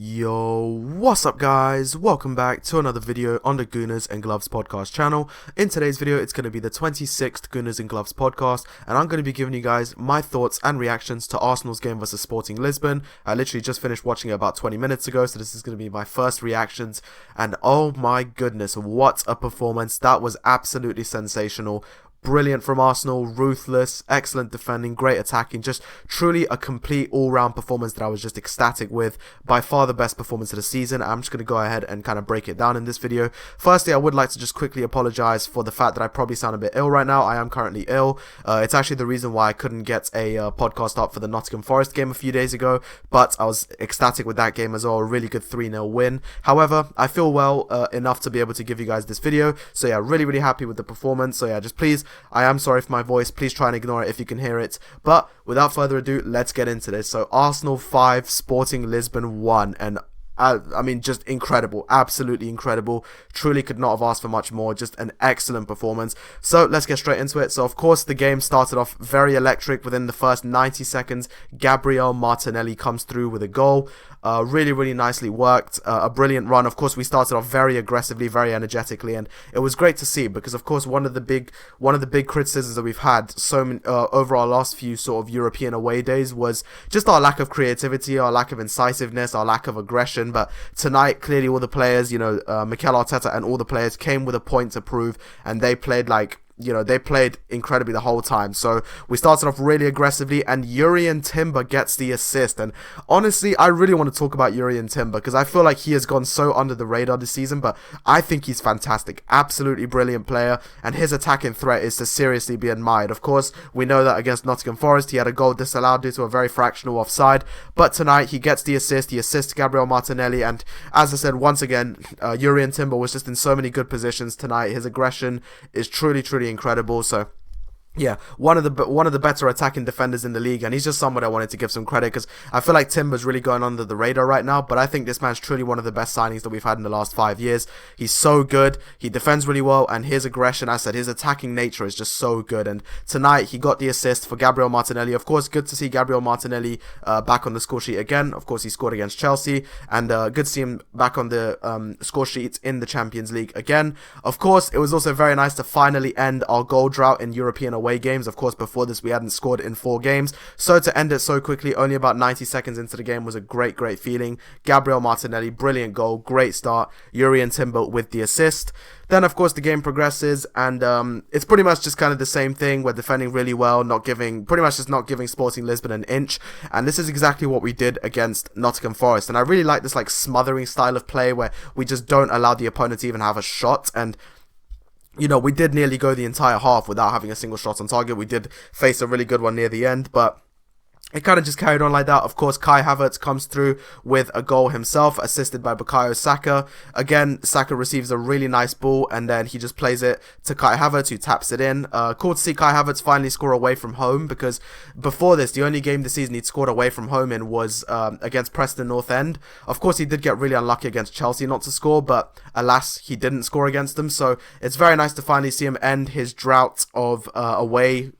Yo, what's up guys? Welcome back to another video on the Gooners and Gloves Podcast channel. In today's video, it's going to be the 26th Gooners and Gloves Podcast, and I'm going to be giving you guys my thoughts and reactions to Arsenal's game versus Sporting Lisbon. I literally just finished watching it about 20 minutes ago, so this is going to be my first reactions, and oh my goodness, what a performance. That was absolutely sensational. Brilliant from Arsenal, ruthless, excellent defending, great attacking, just truly a complete all-round performance that I was just ecstatic with. By far the best performance of the season. I'm just going to go ahead and kind of break it down in this video. Firstly, I would like to just quickly apologize for the fact that I probably sound a bit ill right now. I am currently ill. It's actually the reason why I couldn't get a podcast up for the Nottingham Forest game a few days ago, but I was ecstatic with that game as well. A really good 3-0 win. However, I feel well enough to be able to give you guys this video. So yeah, really happy with the performance. So yeah, just please, I am sorry for my voice, please try and ignore it if you can hear it, but without further ado, let's get into this. So Arsenal 5, Sporting Lisbon 1, and I mean, just incredible, absolutely incredible, truly could not have asked for much more, just an excellent performance. So let's get straight into it. So of course the game started off very electric. Within the first 90 seconds, Gabriel Martinelli comes through with a goal. Really nicely worked, a brilliant run. Of course we started off very aggressively, very energetically, and it was great to see, because of course one of the big criticisms that we've had over our last few sort of European away days was just our lack of creativity, our lack of incisiveness, our lack of aggression. But tonight, clearly all the players, Mikel Arteta and all the players came with a point to prove, and they played they played incredibly the whole time. So we started off really aggressively, and Jurrien Timber gets the assist. And honestly, I really want to talk about Jurrien Timber, because I feel like he has gone so under the radar this season, but I think he's fantastic. Absolutely brilliant player, and his attacking threat is to seriously be admired. Of course, we know that against Nottingham Forest, he had a goal disallowed due to a very fractional offside, but tonight he gets the assist. He assists Gabriel Martinelli, and as I said, once again, Jurrien Timber was just in so many good positions tonight. His aggression is truly incredible. So yeah, one of the better attacking defenders in the league, and he's just someone I wanted to give some credit, because I feel like Timber's really going under the radar right now, but I think this man's truly one of the best signings that we've had in the last 5 years. He's so good, he defends really well, and his aggression, I said, his attacking nature is just so good. And tonight he got the assist for Gabriel Martinelli. Of course, good to see Gabriel Martinelli back on the score sheet again. Of course, he scored against Chelsea, and good to see him back on the score sheet in the Champions League again. Of course, it was also very nice to finally end our goal drought in European away games. Of course, before this we hadn't scored in 4 games, so to end it so quickly, only about 90 seconds into the game, was a great feeling. Gabriel Martinelli, brilliant goal, great start. Jurrien Timber with the assist. Then of course the game progresses, and it's pretty much just kind of the same thing. We're defending really well, not giving Sporting Lisbon an inch, and this is exactly what we did against Nottingham Forest. And I really like this smothering style of play where we just don't allow the opponent to even have a shot. And we did nearly go the entire half without having a single shot on target. We did face a really good one near the end, but it kind of just carried on like that. Of course, Kai Havertz comes through with a goal himself, assisted by Bukayo Saka. Again, Saka receives a really nice ball, and then he just plays it to Kai Havertz, who taps it in. Cool to see Kai Havertz finally score away from home, because before this, the only game this season he'd scored away from home in was against Preston North End. Of course, he did get really unlucky against Chelsea not to score, but alas, he didn't score against them. So it's very nice to finally see him end his drought of away,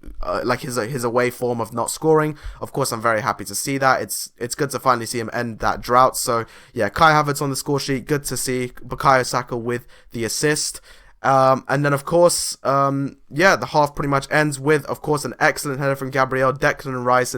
his away form of not scoring. Of course, I'm very happy to see that. It's good to finally see him end that drought. So yeah, Kai Havertz on the score sheet, good to see. Bukayo Saka with the assist. And then of course, the half pretty much ends with, of course, an excellent header from Gabriel. Declan Rice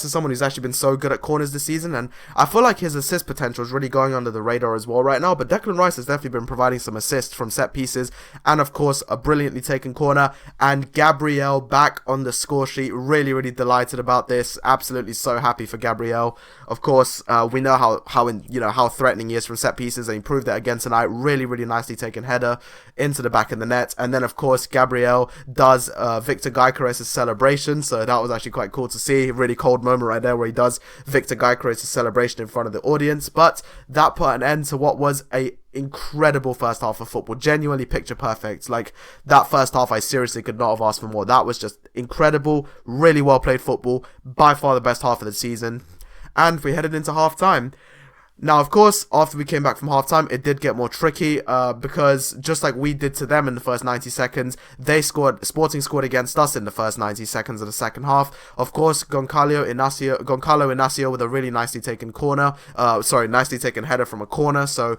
is someone who's actually been so good at corners this season, and I feel like his assist potential is really going under the radar as well right now. But Declan Rice has definitely been providing some assists from set pieces, and of course a brilliantly taken corner, and Gabriel back on the score sheet. Really delighted about this. Absolutely so happy for Gabriel. Of course, we know how threatening he is from set pieces, and he proved that again tonight. Really nicely taken header into the back of the net. And then of course Gabriel does Victor Gyökeres' celebration, so that was actually quite cool to see. Really cold moment right there where he does Victor Gyökeres' celebration in front of the audience. But that put an end to what was a incredible first half of football. Genuinely picture perfect. Like, that first half, I seriously could not have asked for more. That was just incredible, really well played football, by far the best half of the season. And we headed into half time. Now, of course, after we came back from halftime, it did get more tricky because just like we did to them in the first 90 seconds, Sporting scored against us in the first 90 seconds of the second half. Of course, Goncalo Inacio with a really nicely taken nicely taken header from a corner. So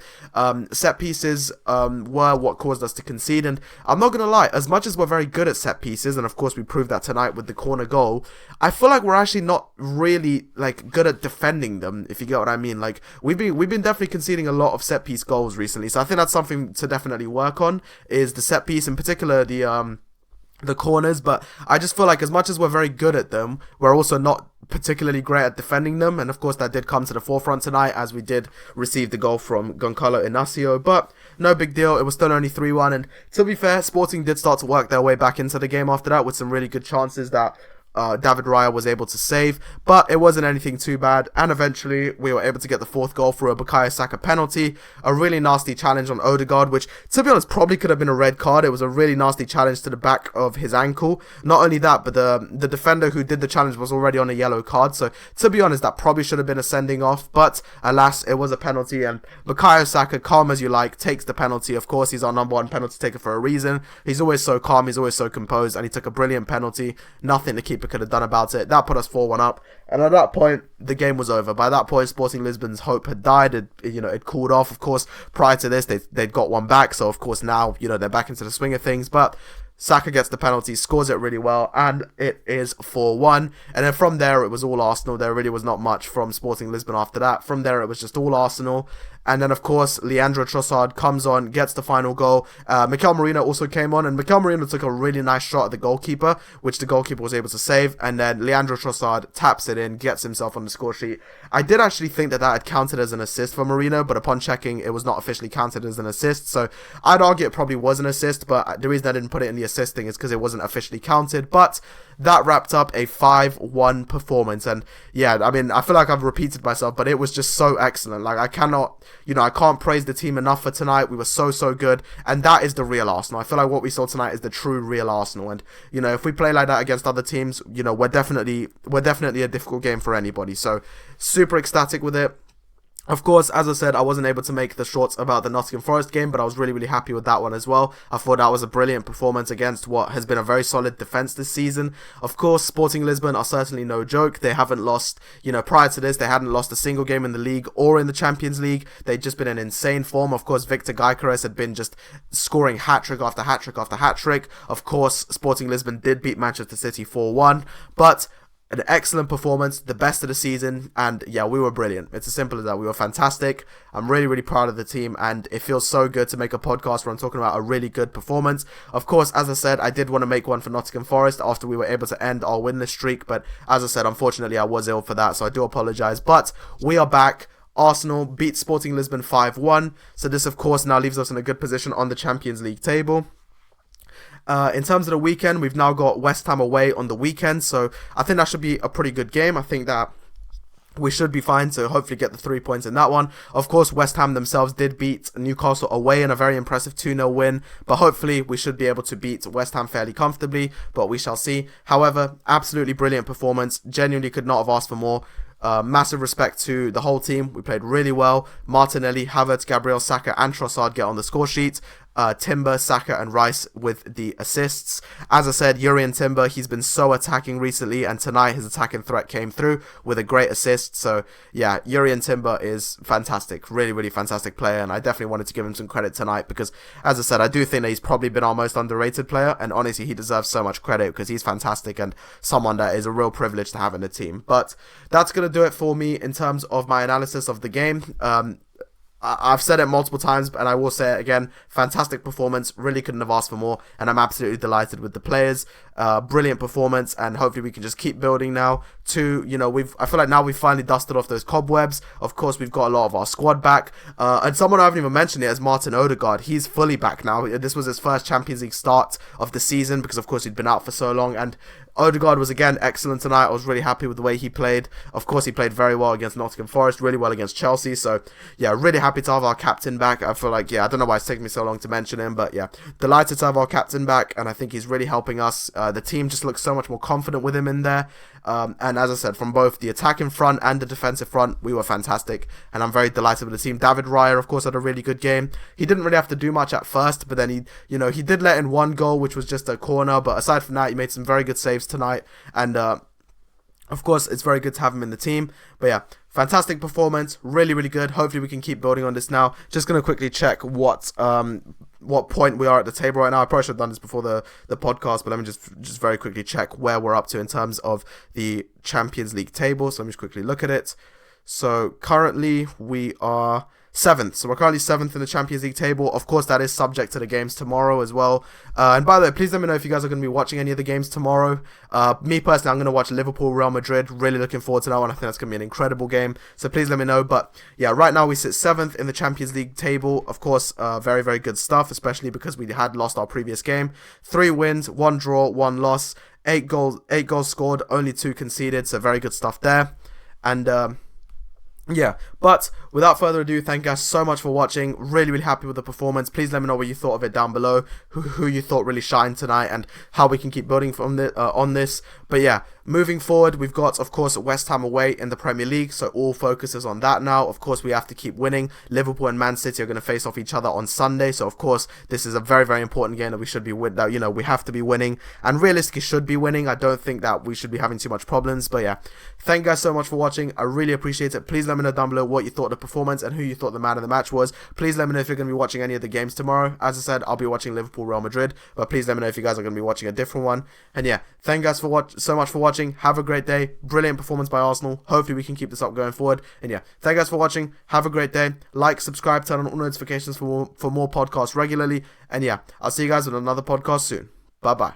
set pieces were what caused us to concede. And I'm not going to lie, as much as we're very good at set pieces, and of course we proved that tonight with the corner goal, I feel like we're actually not really like good at defending them, if you get what I mean. Like, we've been definitely conceding a lot of set piece goals recently, so I think that's something to definitely work on, is the set piece, in particular the corners. But I just feel like as much as we're very good at them, we're also not particularly great at defending them, and of course that did come to the forefront tonight as we did receive the goal from Goncalo Inacio, but no big deal. It was still only 3-1, and to be fair, Sporting did start to work their way back into the game after that with some really good chances that David Raya was able to save, but it wasn't anything too bad, and eventually we were able to get the fourth goal through a Bukayo Saka penalty, a really nasty challenge on Odegaard, which, to be honest, probably could have been a red card. It was a really nasty challenge to the back of his ankle. Not only that, but the defender who did the challenge was already on a yellow card, so to be honest, that probably should have been a sending off, but alas, it was a penalty, and Bukayo Saka, calm as you like, takes the penalty. Of course, he's our number one penalty taker for a reason. He's always so calm, he's always so composed, and he took a brilliant penalty. Nothing the keeper could have done about it. That put us 4-1 up, and at that point the game was over. By that point, Sporting Lisbon's hope had died. It cooled off. Of course, prior to this they'd got one back, so of course now they're back into the swing of things. But Saka gets the penalty, scores it really well, and it is 4-1. And then from there, it was all Arsenal. There really was not much from Sporting Lisbon after that. From there, it was just all Arsenal. And then, of course, Leandro Trossard comes on, gets the final goal. Mikel Merino also came on, and Mikel Merino took a really nice shot at the goalkeeper, which the goalkeeper was able to save. And then Leandro Trossard taps it in, gets himself on the score sheet. I did actually think that had counted as an assist for Merino, but upon checking, it was not officially counted as an assist. So I'd argue it probably was an assist, but the reason I didn't put it in the assist thing is because it wasn't officially counted. But that wrapped up a 5-1 performance. And yeah, I mean, I feel like I've repeated myself, but it was just so excellent. Like, I can't praise the team enough for tonight. We were so good, and that is the real Arsenal. I feel like what we saw tonight is the true real Arsenal, and if we play like that against other teams, we're definitely a difficult game for anybody. So super ecstatic with it. Of course, as I said, I wasn't able to make the shorts about the Nottingham Forest game, but I was really happy with that one as well. I thought that was a brilliant performance against what has been a very solid defence this season. Of course, Sporting Lisbon are certainly no joke. They haven't lost, prior to this, they hadn't lost a single game in the league or in the Champions League. They'd just been in insane form. Of course, Victor Gyökeres had been just scoring hat-trick after hat-trick after hat-trick. Of course, Sporting Lisbon did beat Manchester City 4-1, but an excellent performance, the best of the season, and yeah, we were brilliant. It's as simple as that. We were fantastic. I'm really proud of the team, and it feels so good to make a podcast where I'm talking about a really good performance. Of course, as I said, I did want to make one for Nottingham Forest after we were able to end our winless streak, but as I said, unfortunately, I was ill for that, so I do apologise. But we are back. Arsenal beat Sporting Lisbon 5-1, so this, of course, now leaves us in a good position on the Champions League table. In terms of the weekend, we've now got West Ham away on the weekend, so I think that should be a pretty good game. I think that we should be fine to hopefully get the 3 points in that one. Of course, West Ham themselves did beat Newcastle away in a very impressive 2-0 win, but hopefully we should be able to beat West Ham fairly comfortably, but we shall see. However, absolutely brilliant performance. Genuinely could not have asked for more. Massive respect to the whole team. We played really well. Martinelli, Havertz, Gabriel, Saka and Trossard get on the score sheet. Timber, Saka and Rice with the assists. As I said, Jurrien Timber, he's been so attacking recently, and tonight his attacking threat came through with a great assist. So yeah, Jurrien Timber is fantastic, really fantastic player, and I definitely wanted to give him some credit tonight because, as I said, I do think that he's probably been our most underrated player, and honestly he deserves so much credit because he's fantastic and someone that is a real privilege to have in the team. But that's going to do it for me in terms of my analysis of the game. I've said it multiple times, and I will say it again. Fantastic performance. Really couldn't have asked for more, and I'm absolutely delighted with the players. Brilliant performance, and hopefully we can just keep building now. I feel like now we've finally dusted off those cobwebs. Of course, we've got a lot of our squad back, and someone I haven't even mentioned yet is Martin Odegaard. He's fully back now. This was his first Champions League start of the season because, of course, he'd been out for so long, and Odegaard was again excellent tonight. I was really happy with the way he played. Of course, he played very well against Nottingham Forest, really well against Chelsea. So, yeah, really happy to have our captain back. I feel like, yeah, I don't know why it's taking me so long to mention him, but yeah, delighted to have our captain back, and I think he's really helping us. The team just looks so much more confident with him in there. And as I said, from both the attacking front and the defensive front, we were fantastic, and I'm very delighted with the team. David Raya, of course, had a really good game. He didn't really have to do much at first, but then he did let in one goal, which was just a corner, but aside from that, he made some very good saves tonight, and of course, it's very good to have him in the team. But yeah, fantastic performance, really, really good. Hopefully we can keep building on this now. Just going to quickly check what point we are at the table right now. I probably should have done this before the podcast, but let me just very quickly check where we're up to in terms of the Champions League table. So let me just quickly look at it. So currently we are 7th. So we're currently 7th in the Champions League table. Of course, that is subject to the games tomorrow as well. And by the way, please let me know if you guys are going to be watching any of the games tomorrow. Me personally, I'm going to watch Liverpool, Real Madrid. Really looking forward to that one. I think that's going to be an incredible game. So please let me know. But yeah, right now we sit 7th in the Champions League table. Of course, very, very good stuff, especially because we had lost our previous game. 3 wins, 1 draw, 1 loss, 8 goals scored, only 2 conceded. So very good stuff there. And yeah, but without further ado, thank you guys so much for watching. Really, really happy with the performance. Please let me know what you thought of it down below, who you thought really shined tonight, and how we can keep building from on this. But yeah, moving forward, we've got, of course, West Ham away in the Premier League, so all focus is on that now. Of course, we have to keep winning. Liverpool and Man City are going to face off each other on Sunday, so of course, this is a very, very important game that we should be we have to be winning, and realistically should be winning. I don't think that we should be having too much problems. But yeah, thank you guys so much for watching. I really appreciate it. Please let me know down below what you thought of the performance and who you thought the man of the match was. Please let me know if you're going to be watching any of the games tomorrow. As I said, I'll be watching Liverpool, Real Madrid, but please let me know if you guys are going to be watching a different one. And yeah, thank you guys so much for watching. Have a great day. Brilliant performance by Arsenal. Hopefully we can keep this up going forward. And yeah, thank you guys for watching. Have a great day. Like, subscribe, turn on all notifications for more podcasts regularly. And yeah, I'll see you guys with another podcast soon. Bye bye.